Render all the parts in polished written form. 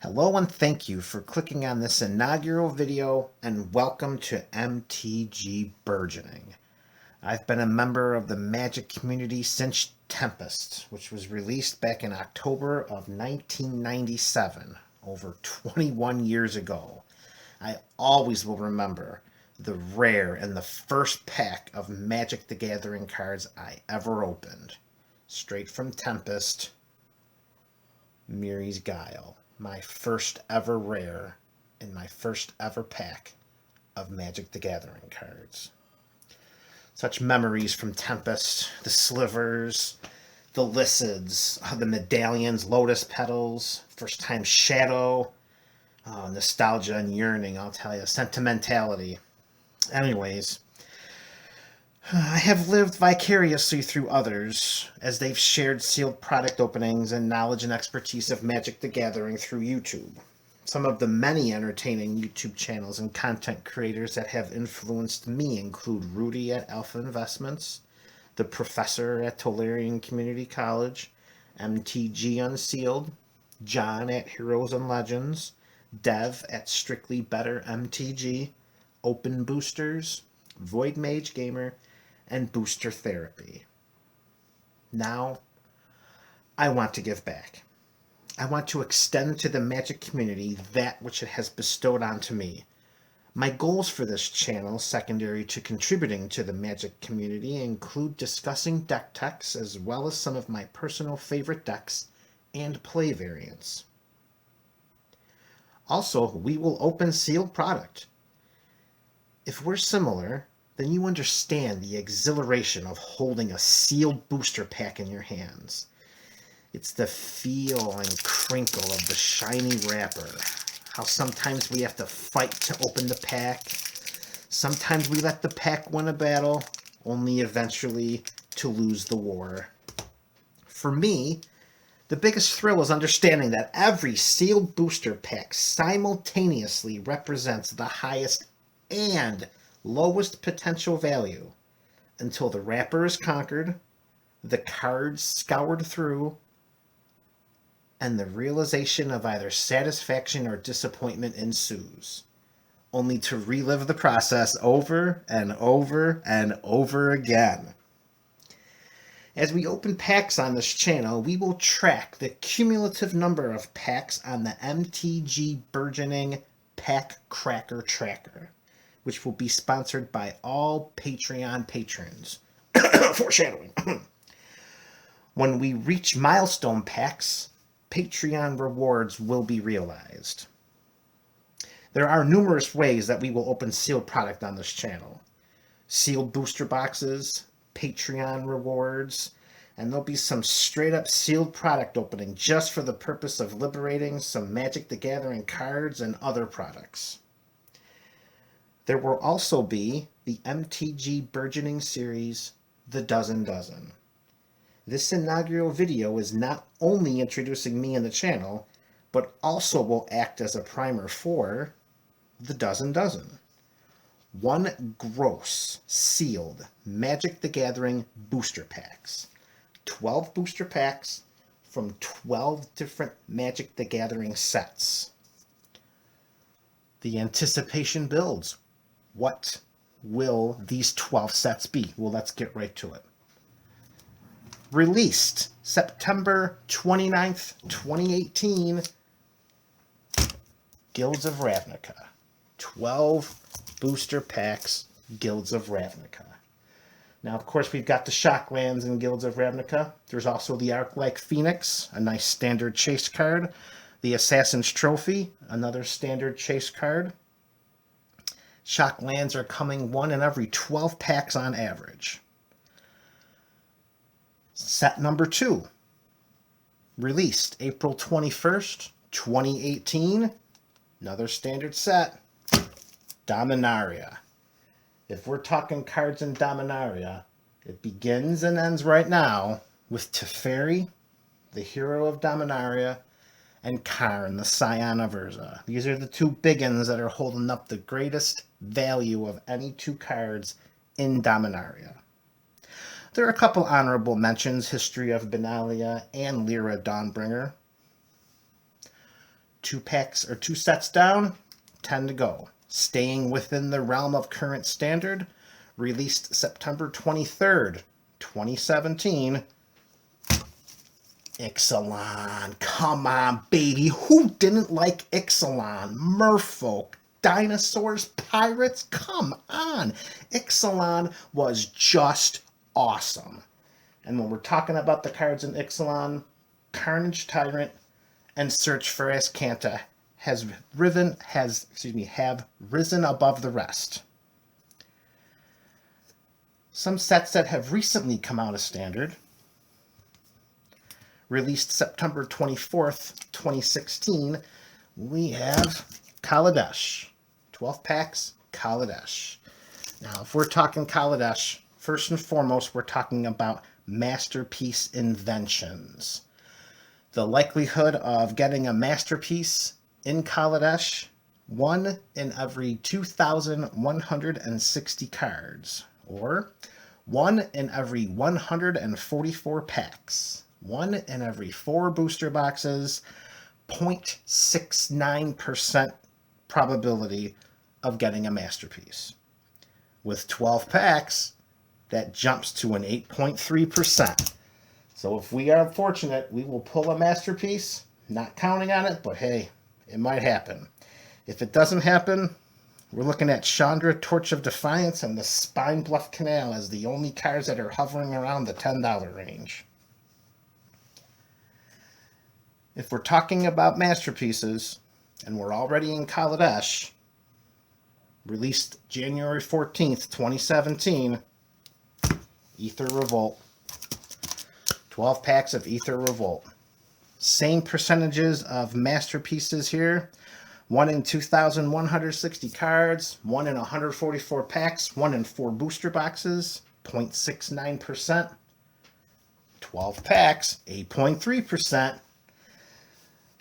Hello and thank you for clicking on this inaugural video and welcome to MTG Burgeoning. I've been a member of the Magic community since Tempest, which was released back in October of 1997, over 21 years ago. I always will remember the rare and the first pack of Magic the Gathering cards I ever opened. Straight from Tempest, Miri's Guile. My first ever rare and my first ever pack of Magic the Gathering cards. Such memories from Tempest, the slivers, the Lycids, the medallions, lotus petals, first time Shadow, nostalgia and yearning, I'll tell you, sentimentality. Anyways, I have lived vicariously through others as they've shared sealed product openings and knowledge and expertise of Magic the Gathering through YouTube. Some of the many entertaining YouTube channels and content creators that have influenced me include Rudy at Alpha Investments, the Professor at Tolarian Community College, MTG Unsealed, John at Heroes and Legends, Dev at Strictly Better MTG, Open Boosters, Void Mage Gamer, and Booster Therapy. Now, I want to give back. I want to extend to the Magic community that which it has bestowed onto me. My goals for this channel, secondary to contributing to the Magic community, include discussing deck techs as well as some of my personal favorite decks and play variants. Also, we will open sealed product. If we're similar, then you understand the exhilaration of holding a sealed booster pack in your hands. It's the feel and crinkle of the shiny wrapper. How sometimes we have to fight to open the pack. Sometimes we let the pack win a battle, only eventually to lose the war. For me, the biggest thrill is understanding that every sealed booster pack simultaneously represents the highest and lowest potential value until the wrapper is conquered, the cards scoured through, and the realization of either satisfaction or disappointment ensues, only to relive the process over and over and over again. As we open packs on this channel, we will track the cumulative number of packs on the MTG Burgeoning Pack Cracker Tracker, which will be sponsored by all Patreon patrons. Foreshadowing. When we reach milestone packs, Patreon rewards will be realized. There are numerous ways that we will open sealed product on this channel. Sealed booster boxes, Patreon rewards, and there'll be some straight up sealed product opening just for the purpose of liberating some Magic the Gathering cards and other products. There will also be the MTG Burgeoning series, The Dozen Dozen. This inaugural video is not only introducing me and the channel, but also will act as a primer for The Dozen Dozen. One gross, sealed Magic the Gathering booster packs. 12 booster packs from 12 different Magic the Gathering sets. The anticipation builds. What will these 12 sets be? Well, let's get right to it. Released September 29th, 2018, Guilds of Ravnica. 12 booster packs, Guilds of Ravnica. Now, of course, we've got the Shocklands in Guilds of Ravnica. There's also the Arc-like Phoenix, a nice standard chase card. The Assassin's Trophy, another standard chase card. Shocklands are coming one in every 12 packs on average. Set number 2, released April 21st, 2018, another standard set, Dominaria. If we're talking cards in Dominaria, it begins and ends right now with Teferi, the hero of Dominaria, and Karn, the scion of Urza. These are the two big uns that are holding up the greatest value of any two cards in Dominaria. There are a couple honorable mentions, History of Benalia and Lyra Dawnbringer. 2 packs or 2 sets down, 10 to go. Staying within the realm of current standard, released September 23rd, 2017. Ixalan. Come on, baby. Who didn't like Ixalan? Merfolk, dinosaurs, pirates. Come on. Ixalan was just awesome. And when we're talking about the cards in Ixalan, Carnage Tyrant and Search for Azcanta have risen above the rest. Some sets that have recently come out of standard, released September 24th, 2016, we have Kaladesh. 12 packs, Kaladesh. Now, if we're talking Kaladesh, first and foremost, we're talking about masterpiece inventions. The likelihood of getting a masterpiece in Kaladesh, 1 in every 2,160 cards, or 1 in every 144 packs, 1 in every 4 booster boxes, 0.69% probability of getting a masterpiece. With 12 packs, that jumps to an 8.3%. So if we are fortunate, we will pull a masterpiece. Not counting on it, but hey, it might happen. If it doesn't happen, we're looking at Chandra, Torch of Defiance, and the Spine Bluff Canal as the only cards that are hovering around the $10 range. If we're talking about masterpieces, and we're already in Kaladesh, released January 14th, 2017, Aether Revolt. 12 packs of Aether Revolt. Same percentages of masterpieces here. 1 in 2,160 cards, 1 in 144 packs, 1 in 4 booster boxes, 0.69%. 12 packs, 8.3%.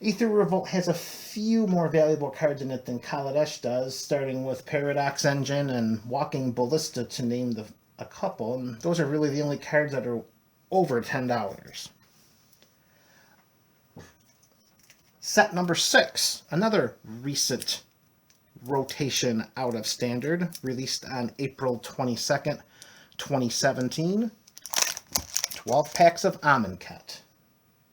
Aether Revolt has a few more valuable cards in it than Kaladesh does, starting with Paradox Engine and Walking Ballista, to name a couple. And those are really the only cards that are over $10. Set number 6, another recent rotation out of standard, released on April 22nd, 2017. 12 packs of Amonkhet.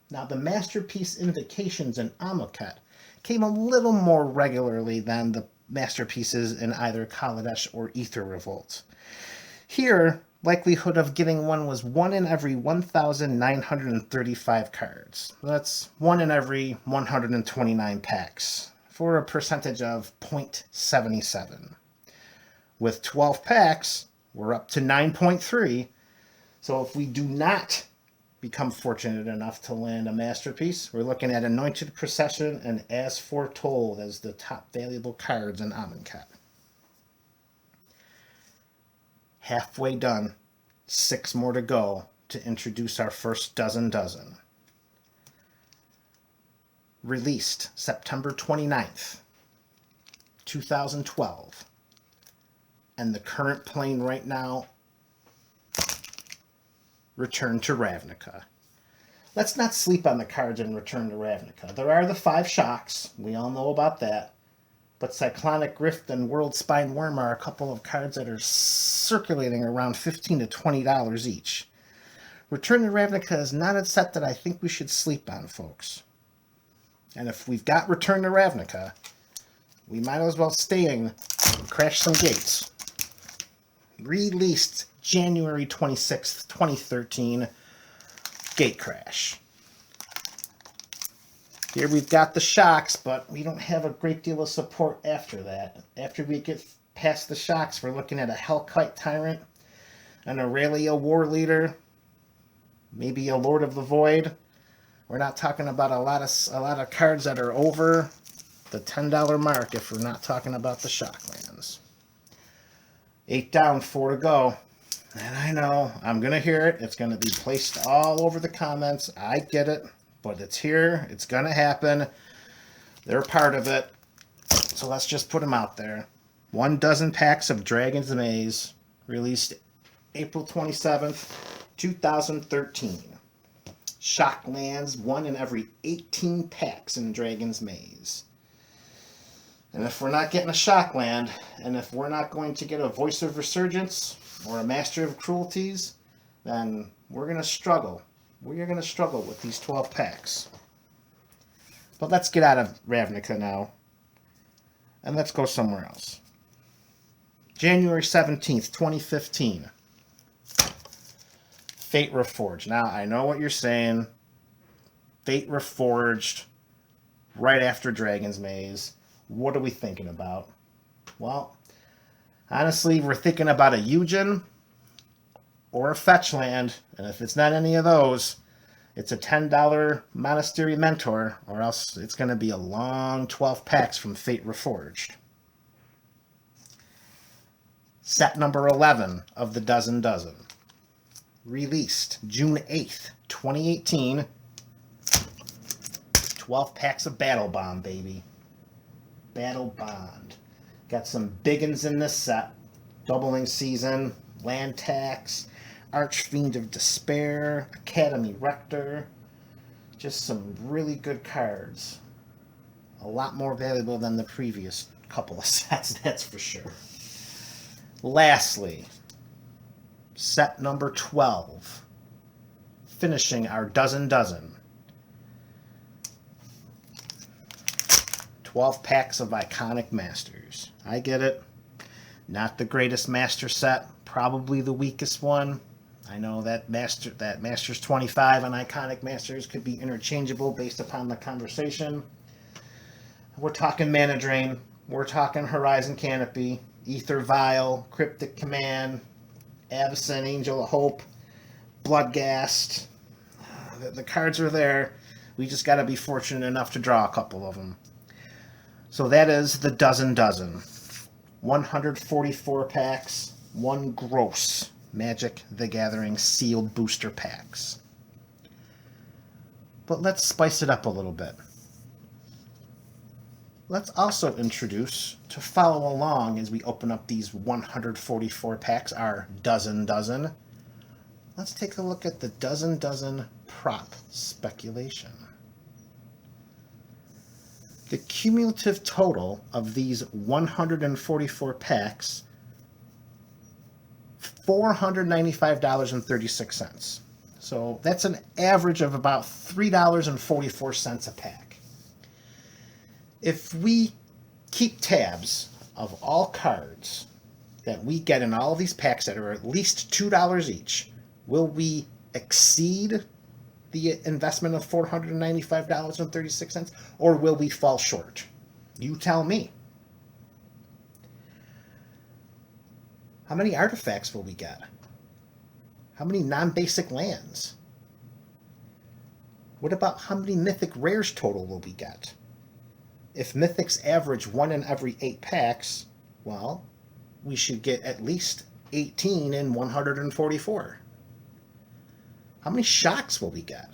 Now, the masterpiece indications in Amonkhet came a little more regularly than the masterpieces in either Kaladesh or Aether Revolt. Here, likelihood of getting one was 1 in every 1,935 cards. That's 1 in every 129 packs, for a percentage of 0.77. With 12 packs, we're up to 9.3. So if we do not become fortunate enough to land a masterpiece, we're looking at Anointed Procession and As Foretold as the top valuable cards in Amonkhet. Halfway done, 6 more to go to introduce our first dozen. Released September 29th, 2012. And the current plane right now, Return to Ravnica. Let's not sleep on the cards in Return to Ravnica. There are the 5 shocks. We all know about that. But Cyclonic Rift and World Spine Worm are a couple of cards that are circulating around $15 to $20 each. Return to Ravnica is not a set that I think we should sleep on, folks. And if we've got Return to Ravnica, we might as well stay in and crash some gates. Released January 26th, 2013, Gate Crash. Here we've got the shocks, but we don't have a great deal of support after that. After we get past the shocks, we're looking at a Hellkite Tyrant, an Aurelia War Leader, maybe a Lord of the Void. We're not talking about a lot of cards that are over the $10 mark if we're not talking about the Shocklands. 8 down, 4 to go. And I know, I'm going to hear it. It's going to be placed all over the comments. I get it, but it's here. It's going to happen. They're part of it. So let's just put them out there. 1 dozen packs of Dragon's Maze, released April 27th, 2013. Shocklands, 1 in every 18 packs in Dragon's Maze. And if we're not getting a Shockland, and if we're not going to get a Voice of Resurgence or a Master of Cruelties, then we're going to struggle. We're going to struggle with these 12 packs. But let's get out of Ravnica now, and let's go somewhere else. January 17th, 2015. Fate Reforged. Now, I know what you're saying. Fate Reforged right after Dragon's Maze. What are we thinking about? Well, honestly, we're thinking about a Eugen or a Fetchland, and if it's not any of those, it's a $10 Monastery Mentor, or else it's going to be a long 12 packs from Fate Reforged. Set number 11 of the Dozen Dozen. Released June 8th, 2018. 12 packs of Battle Bond, baby. Battle Bond. Got some biggins in this set. Doubling Season, Land Tax, Archfiend of Despair, Academy Rector. Just some really good cards. A lot more valuable than the previous couple of sets, that's for sure. Lastly, set number 12. Finishing our Dozen Dozen. 12 packs of Iconic Masters. I get it. Not the greatest master set. Probably the weakest one. I know that Masters 25 and Iconic Masters could be interchangeable based upon the conversation. We're talking Mana Drain. We're talking Horizon Canopy, Ether Vial, Cryptic Command, Avacyn, Angel of Hope, Bloodghast. The cards are there. We just got to be fortunate enough to draw a couple of them. So that is the Dozen Dozen. 144 packs, one gross Magic the Gathering sealed booster packs. But let's spice it up a little bit. Let's also introduce, to follow along as we open up these 144 packs, our Dozen Dozen. Let's take a look at the Dozen Dozen prop speculation. The cumulative total of these 144 packs, $495.36. So that's an average of about $3.44 a pack. If we keep tabs of all cards that we get in all of these packs that are at least $2 each, will we exceed the investment of $495.36, or will we fall short? You tell me. How many artifacts will we get? How many non-basic lands? What about how many mythic rares total will we get? If mythics average 1 in every 8 packs, well, we should get at least 18 in 144. How many shocks will we get?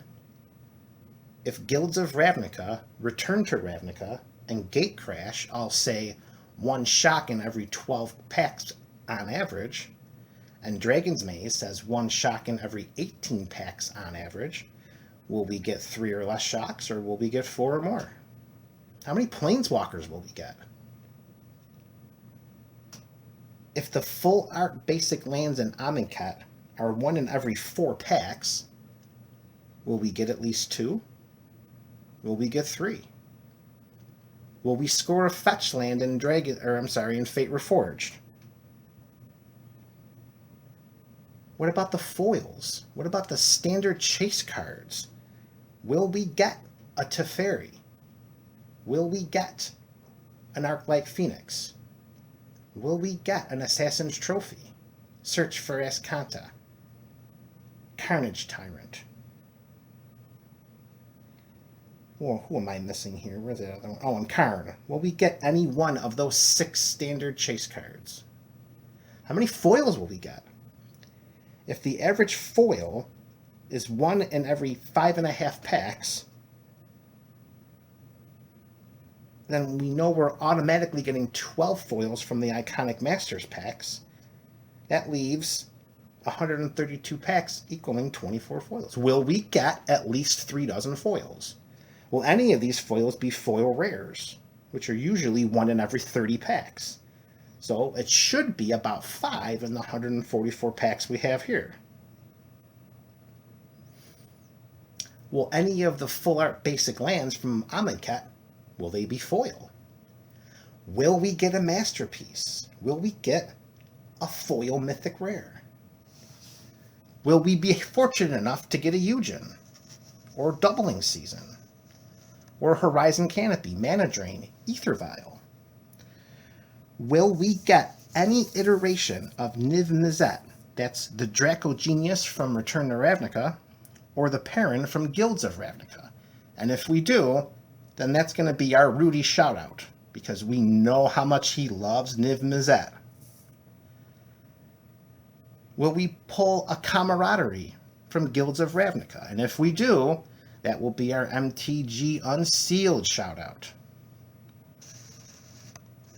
If Guilds of Ravnica, Return to Ravnica, and Gatecrash all say 1 shock in every 12 packs on average, and Dragon's Maze says 1 shock in every 18 packs on average, will we get 3 or less shocks, or will we get 4 or more? How many Planeswalkers will we get? If the full art basic lands in Amonkhet are 1 in every 4 packs, will we get at least 2? Will we get 3? Will we score a fetch land in Fate Reforged? What about the foils? What about the standard chase cards? Will we get a Teferi? Will we get an Arc-like Phoenix? Will we get an Assassin's Trophy? Search for Ascanta? Carnage Tyrant? Well, who am I missing here? Where's the other one? Oh, and Karn. Will we get any one of those 6 standard chase cards? How many foils will we get? If the average foil is 1 in every 5.5 packs, then we know we're automatically getting 12 foils from the Iconic Masters packs. That leaves 132 packs equaling 24 foils. Will we get at least 3 dozen foils? Will any of these foils be foil rares? which are usually 1 in every 30 packs. So it should be about 5 in the 144 packs we have here. Will any of the full art basic lands from Amonkhet, will they be foil? Will we get a masterpiece? Will we get a foil mythic rare? Will we be fortunate enough to get a Eugen? Or Doubling Season? Or Horizon Canopy, Mana Drain, Ether Vial? Will we get any iteration of Niv Mizzet, that's the Draco Genius from Return to Ravnica, or the Perrin from Guilds of Ravnica? And if we do, then that's going to be our Rudy shoutout, because we know how much he loves Niv Mizzet. Will we pull a Camaraderie from Guilds of Ravnica? And if we do, that will be our MTG Unsealed shoutout.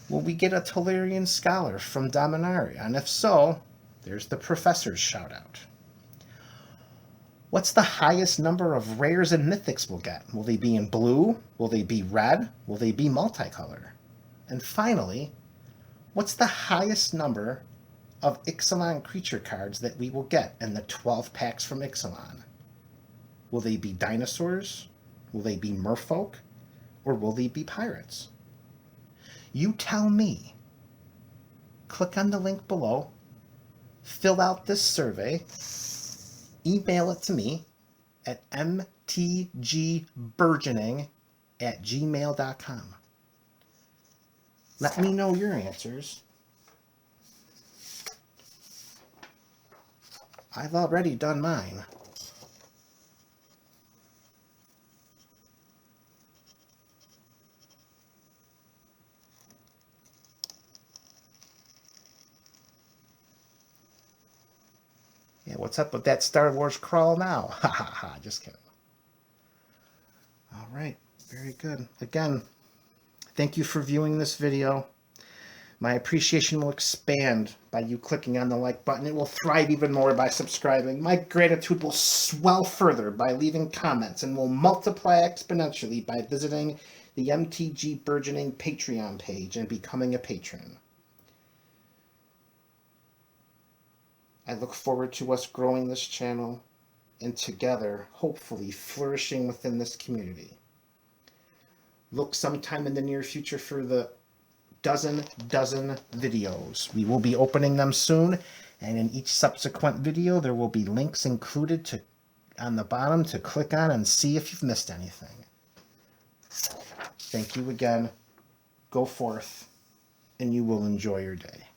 Will we get a Tolarian Scholar from Dominaria? And if so, there's the Professor's shoutout. What's the highest number of rares and mythics we'll get? Will they be in blue? Will they be red? Will they be multicolor? And finally, what's the highest number of Ixalan creature cards that we will get in the 12 packs from Ixalan? Will they be dinosaurs? Will they be merfolk? Or will they be pirates? You tell me. Click on the link below, fill out this survey, email it to me at mtgburgeoning@gmail.com. Let me know your answers. I've already done mine. Yeah, what's up with that Star Wars crawl now? Ha ha ha, just kidding. All right, very good. Again, thank you for viewing this video. My appreciation will expand by you clicking on the like button. It will thrive even more by subscribing. My gratitude will swell further by leaving comments and will multiply exponentially by visiting the MTG Burgeoning Patreon page and becoming a patron. I look forward to us growing this channel and together, hopefully, flourishing within this community. Look sometime in the near future for the dozen videos. We will be opening them soon, and in each subsequent video there will be links included on the bottom to click on and see if you've missed anything. Thank you again. Go forth, and you will enjoy your day.